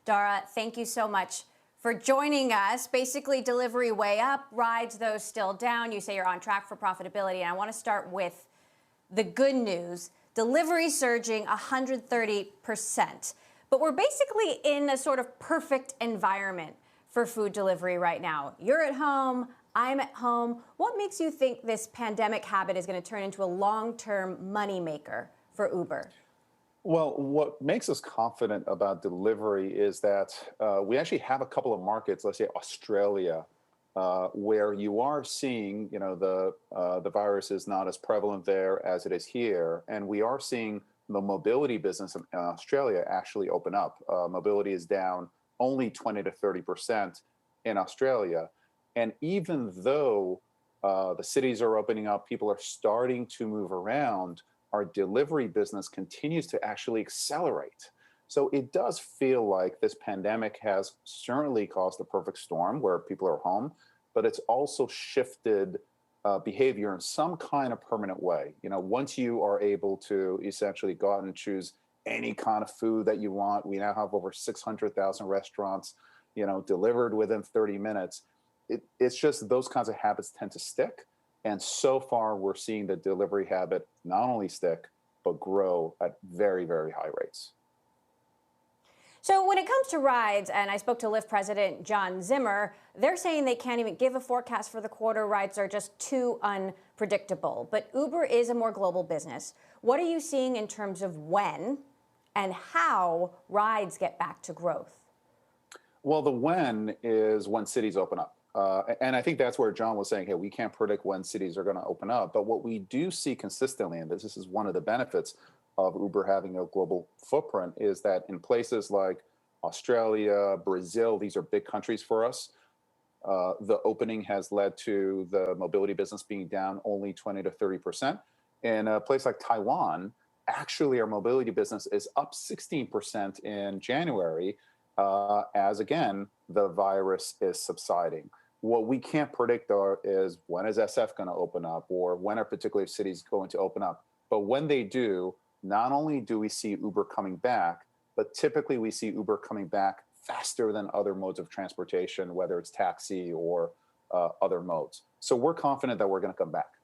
Dara, thank you so much for joining us. Basically, delivery way up, rides, those still down. You say you're on track for profitability. And I want to start with the good news. Delivery surging 130%. But we're basically in a sort of perfect environment for food delivery right now. You're at home, I'm at home. What makes you think this pandemic habit is going to turn into a long-term moneymaker for Uber? Well, what makes us confident about delivery is that we actually have a couple of markets, let's say Australia, where you are seeing, the virus is not as prevalent there as it is here, and we are seeing the mobility business in Australia actually open up. Mobility is down only 20 to 30% in Australia, and even though the cities are opening up, people are starting to move around, our delivery business continues to actually accelerate. So it does feel like this pandemic has certainly caused a perfect storm where people are home, but it's also shifted behavior in some kind of permanent way. Once you are able to essentially go out and choose any kind of food that you want, we now have over 600,000 restaurants, delivered within 30 minutes. It's just those kinds of habits tend to stick. And so far, we're seeing the delivery habit not only stick, but grow at very, very high rates. So when it comes to rides, and I spoke to Lyft President John Zimmer, they're saying they can't even give a forecast for the quarter. Rides are just too unpredictable. But Uber is a more global business. What are you seeing in terms of when and how rides get back to growth? Well, the when is when cities open up. And I think that's where John was saying, hey, we can't predict when cities are going to open up. But what we do see consistently, and this is one of the benefits of Uber having a global footprint, is that in places like Australia, Brazil, these are big countries for us. The opening has led to the mobility business being down only 20 to 30%. In a place like Taiwan, actually, our mobility business is up 16% in January, as again, the virus is subsiding. What we can't predict, though, is when is SF going to open up, or when are particular cities going to open up. But when they do, not only do we see Uber coming back, but typically we see Uber coming back faster than other modes of transportation, whether it's taxi or other modes. So we're confident that we're going to come back.